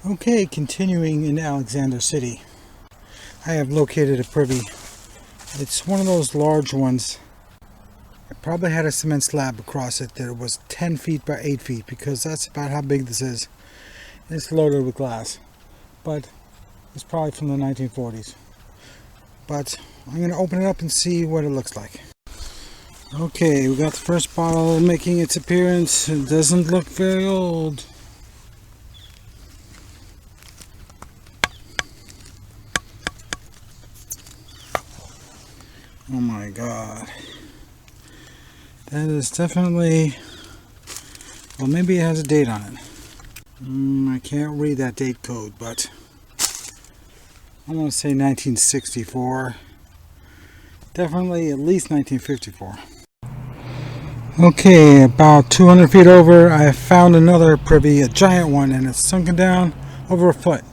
Okay, continuing in Alexander City, I have located a privy. It's one of those large ones. I probably had a cement slab across it that was 10 feet by 8 feet because that's about how big this is. It's loaded with glass, but it's probably from the 1940s. But I'm going to open it up and see what it looks like. Okay, we got the first bottle making its appearance. It doesn't look very old. Oh my god. That is definitely... well, maybe it has a date on it. I can't read that date code, but I'm going to say 1964. Definitely at least 1954. Okay, about 200 feet over, I found another privy, a giant one, and it's sunken down over a foot.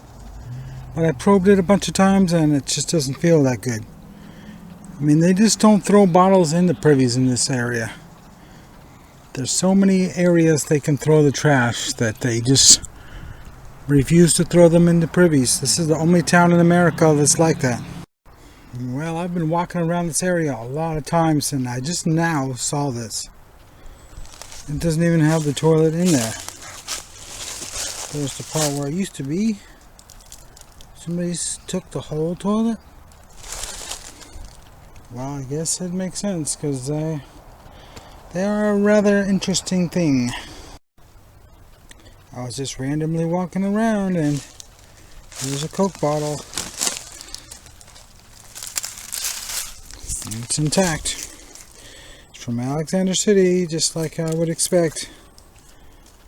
But I probed it a bunch of times and it just doesn't feel that good. I mean, they just don't throw bottles in the privies in this area. There's so many areas they can throw the trash that they just refuse to throw them into privies. This is the only town in America that's like that. Well, I've been walking around this area a lot of times and I just now saw this. It doesn't even have the toilet in there. There's the part where it used to be. Somebody took the whole toilet. Well, I guess it makes sense because they are a rather interesting thing. I was just randomly walking around and there's a Coke bottle. And it's intact. It's from Alexander City, just like I would expect.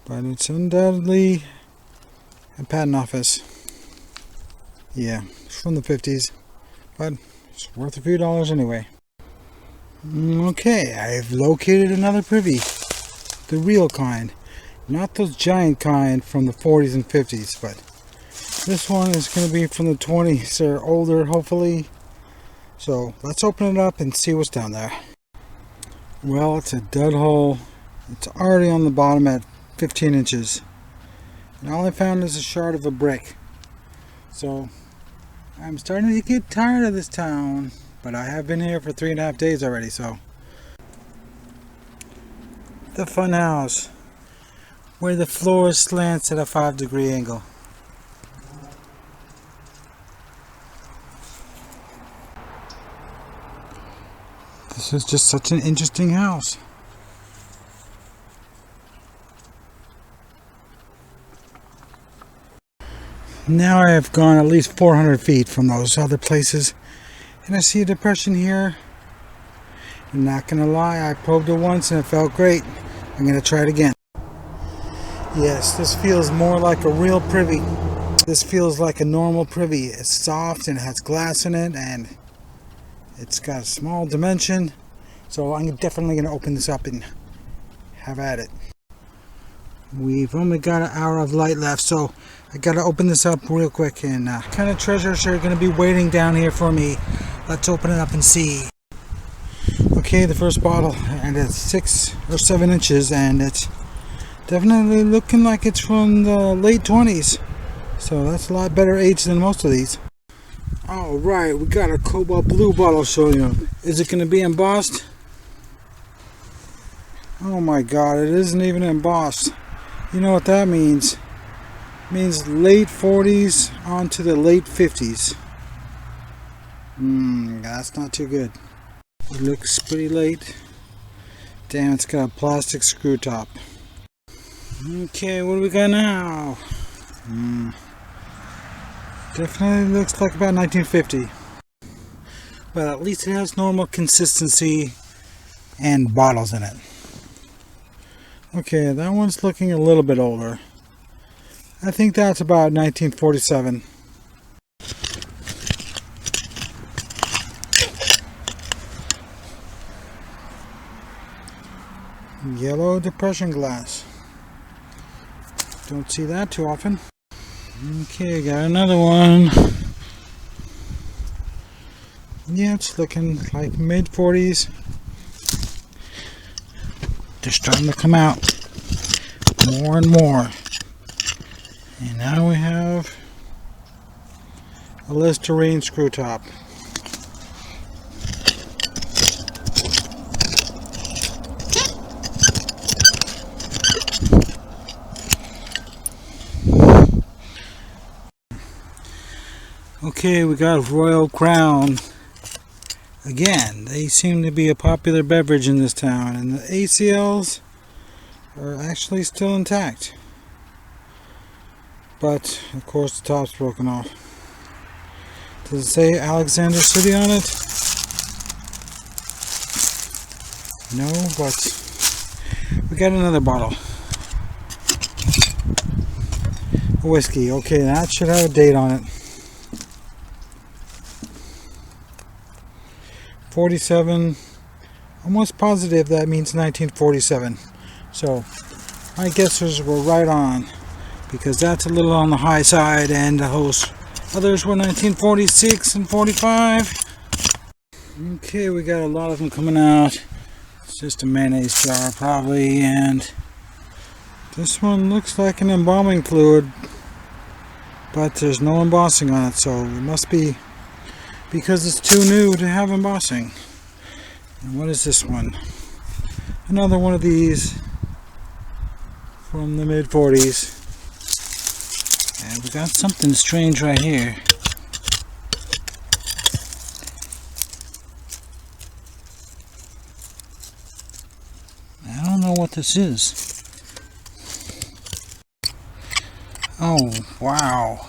But it's undoubtedly a patent office. Yeah, it's from the 50s. But it's worth a few dollars anyway. Okay, I've located another privy. The real kind. Not those giant kind from the 40s and 50s, but this one is going to be from the 20s or older, hopefully. So let's open it up and see what's down there. Well, it's a dud hole. It's already on the bottom at 15 inches. And all I found is a shard of a brick. So I'm starting to get tired of this town, but I have been here for 3.5 days already, so. The fun house, where the floor slants at a 5-degree angle. This is just such an interesting house. Now I have gone at least 400 feet from those other places, and I see a depression here. I'm not gonna lie, I probed it once and it felt great. I'm gonna try it again. Yes, this feels more like a real privy. This feels like a normal privy. It's soft and it has glass in it and it's got a small dimension. So I'm definitely gonna open this up and have at it. We've only got an hour of light left, so I gotta open this up real quick. And kind of treasures are gonna be waiting down here for me. Let's open it up and see. Okay, the first bottle, and it's 6 or 7 inches, and it's definitely looking like it's from the late 20s. So that's a lot better age than most of these. Alright, we got a cobalt blue bottle showing up. Is it gonna be embossed? Oh my god, it isn't even embossed. You know what that means? It means late 40s on to the late 50s. That's not too good. It looks pretty late. Damn, it's got a plastic screw top. Okay, what do we got now? Definitely looks like about 1950. Well, at least it has normal consistency and bottles in it. Okay, that one's looking a little bit older. I think that's about 1947. Yellow depression glass. Don't see that too often. Okay, got another one. Yeah, it's looking like mid-40s. They're starting to come out more and more. And now we have a Listerine screw top. Okay, we got Royal Crown. Again, they seem to be a popular beverage in this town, and the ACLs are actually still intact. But, of course, the top's broken off. Does it say Alexander City on it? No, but we got another bottle. A whiskey. Okay, that should have a date on it. 47. Almost positive that means 1947. So, my guesses were right on, because that's a little on the high side, and the host others were 1946 and 45. Okay, we got a lot of them coming out. It's just a mayonnaise jar probably, and this one looks like an embalming fluid, but there's no embossing on it, so it must be because it's too new to have embossing. And what is this one? Another one of these from the mid-40s. And we got something strange right here. I don't know what this is. Oh, wow.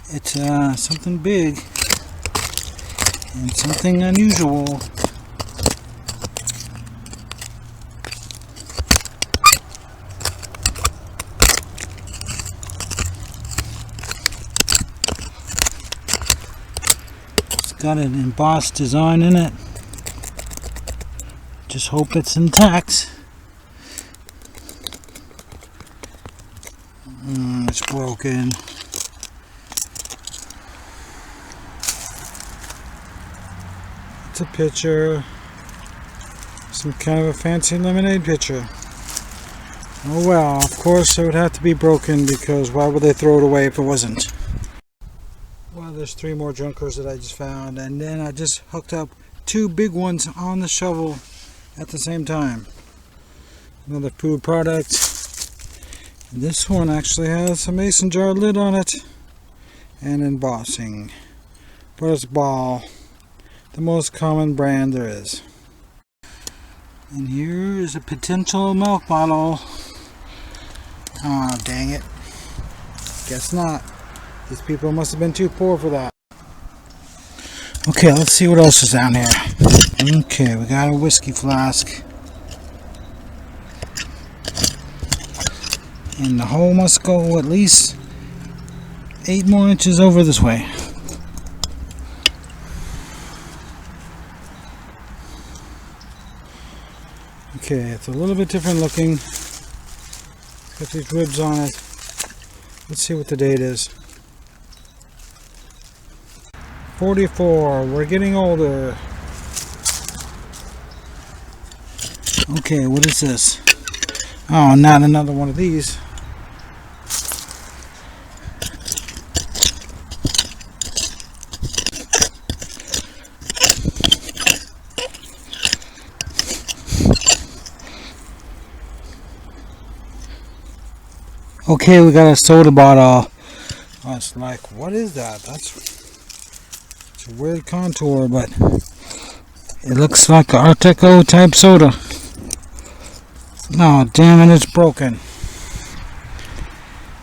It's something big and something unusual. Got an embossed design in it. Just hope it's intact. It's broken. It's a pitcher. Some kind of a fancy lemonade pitcher. Oh well, of course it would have to be broken, because why would they throw it away if it wasn't? Well, there's 3 more junkers that I just found, and then I just hooked up 2 big ones on the shovel at the same time. Another food product. And this one actually has a mason jar lid on it and embossing. But it's Ball, the most common brand there is. And here is a potential milk bottle. Oh, dang it. Guess not. These people must have been too poor for that. Okay, let's see what else is down here. Okay, we got a whiskey flask. And the hole must go at least 8 more inches over this way. Okay, it's a little bit different looking. It's got these ribs on it. Let's see what the date is. 44. We're getting older. Okay, what is this? Oh, not another one of these. Okay, we got a soda bottle. I was like, what is that? It's a weird contour, but it looks like an Art Deco type soda. Oh, damn it, it's broken.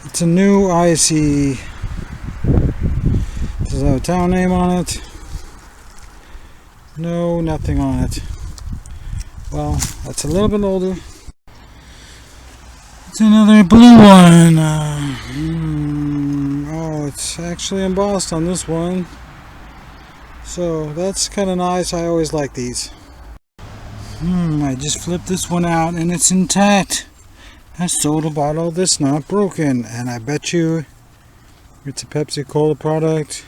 It's a new icy. Does it have a town name on it? No, nothing on it. Well, that's a little bit older. It's another blue one. Oh, it's actually embossed on this one. So that's kind of nice. I always like these. I just flipped this one out and it's intact. A soda bottle that's not broken. And I bet you it's a Pepsi Cola product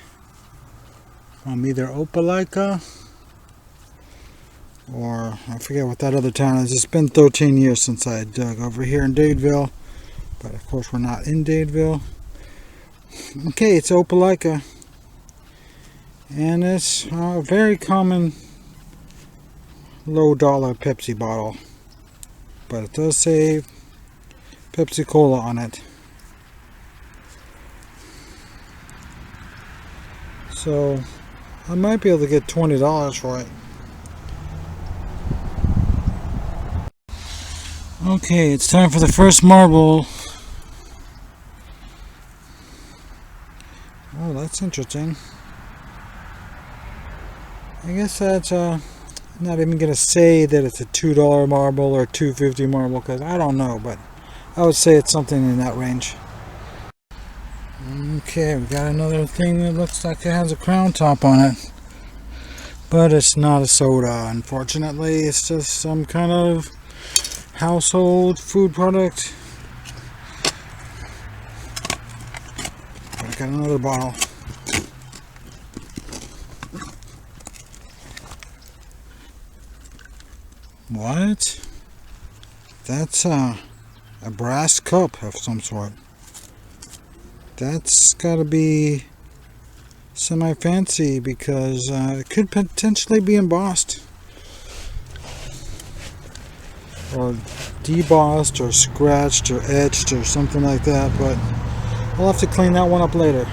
from either Opelika or I forget what that other town is. It's been 13 years since I dug over here in Dadeville, but of course we're not in Dadeville. Okay, it's Opelika, and it's a very common low dollar Pepsi bottle, but it does say Pepsi Cola on it. So I might be able to get $20 for it. Okay, it's time for the first marble. Oh, that's interesting. I guess that's I'm not even gonna say that it's a $2 marble or $2.50 marble, because I don't know, but I would say it's something in that range. Okay, we got another thing that looks like it has a crown top on it, but it's not a soda, unfortunately. It's just some kind of household food product. I got another bottle. What? That's a brass cup of some sort. That's gotta be semi-fancy, because it could potentially be embossed or debossed or scratched or etched or something like that, but I'll have to clean that one up later.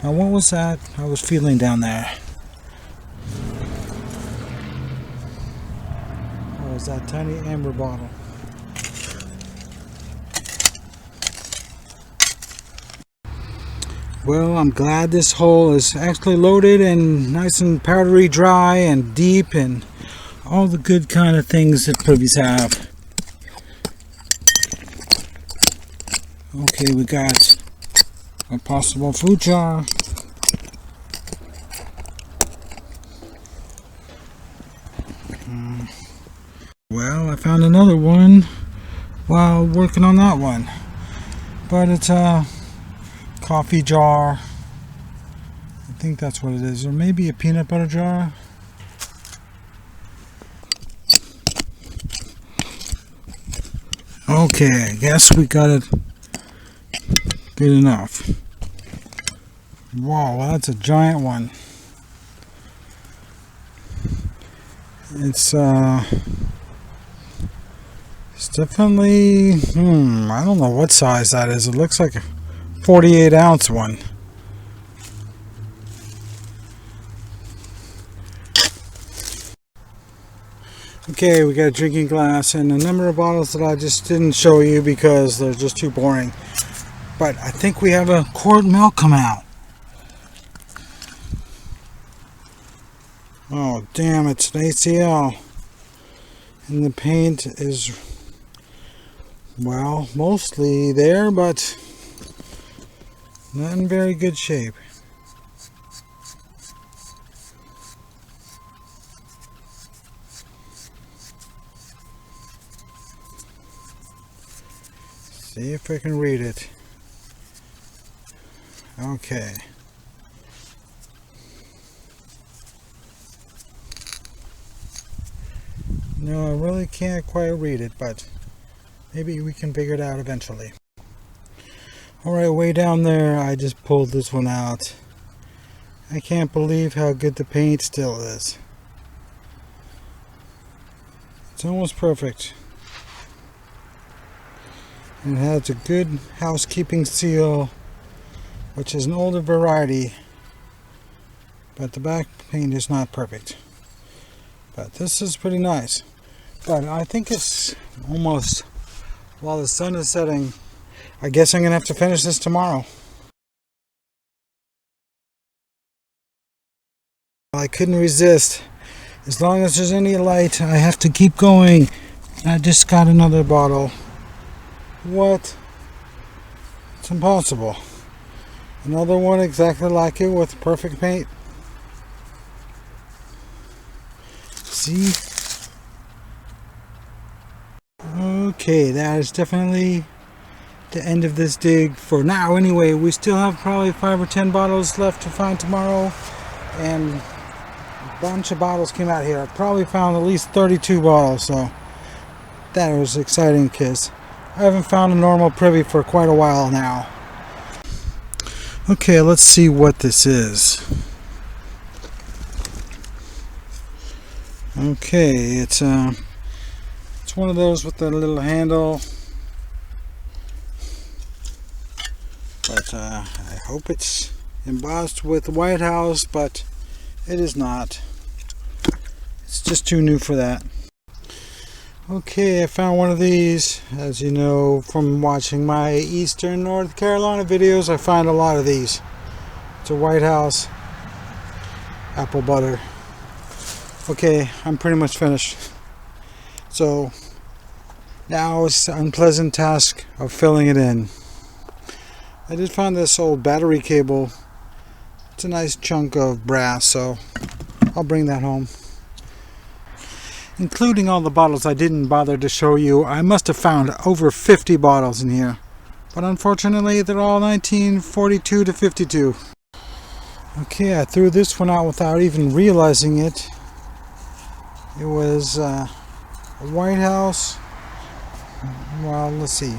Now, what was that I was feeling down there? Oh, it was that tiny amber bottle. Well, I'm glad this hole is actually loaded and nice and powdery dry and deep and all the good kind of things that Privy's have. Okay, we got a possible food jar. Well, I found another one while working on that one, but it's a coffee jar. I think that's what it is, or maybe a peanut butter jar. Okay, I guess we got it good enough. Wow, that's a giant one. It's definitely, I don't know what size that is. It looks like a 48-ounce one. Okay, we got a drinking glass and a number of bottles that I just didn't show you because they're just too boring. But I think we have a quart milk come out. Oh, damn, it's an ACL. And the paint is, well, mostly there, but not in very good shape. See if I can read it. Okay. No, I really can't quite read it, but maybe we can figure it out eventually. Alright, way down there, I just pulled this one out. I can't believe how good the paint still is. It's almost perfect. It has a good housekeeping seal, which is an older variety, but the back paint is not perfect. But this is pretty nice. But I think it's almost, while the sun is setting, I guess I'm gonna have to finish this tomorrow. I couldn't resist. As long as there's any light, I have to keep going. I just got another bottle. What? It's impossible. Another one exactly like it with perfect paint. See? Okay, that is definitely the end of this dig for now. Anyway, we still have probably 5 or 10 bottles left to find tomorrow, and a bunch of bottles came out here. I probably found at least 32 bottles, so that was exciting, because I haven't found a normal Privy for quite a while now. Okay, let's see what this is. Okay, it's one of those with the little handle, but I hope it's embossed with White House, but it is not. It's just too new for that. Okay, I found one of these. As you know from watching my Eastern North Carolina videos, I find a lot of these. It's a White House apple butter. Okay, I'm pretty much finished. So now it's the unpleasant task of filling it in. I did find this old battery cable. It's a nice chunk of brass, so I'll bring that home. Including all the bottles I didn't bother to show you, I must have found over 50 bottles in here. But unfortunately, they're all 1942 to 52. Okay, I threw this one out without even realizing it. It was a White House. Well, let's see.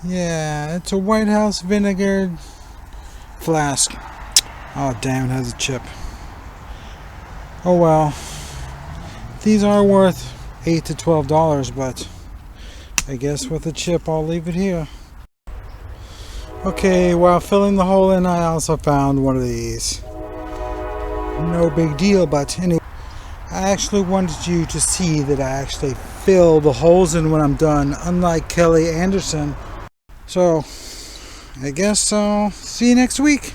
Yeah, it's a White House vinegar flask. Oh, damn, it has a chip. Oh well. These are worth $8 to $12, but I guess with a chip, I'll leave it here. Okay, while filling the hole in, I also found one of these. No big deal, but anyway. I actually wanted you to see that I actually fill the holes in when I'm done, unlike Kelly Anderson. So, I guess I'll see you next week.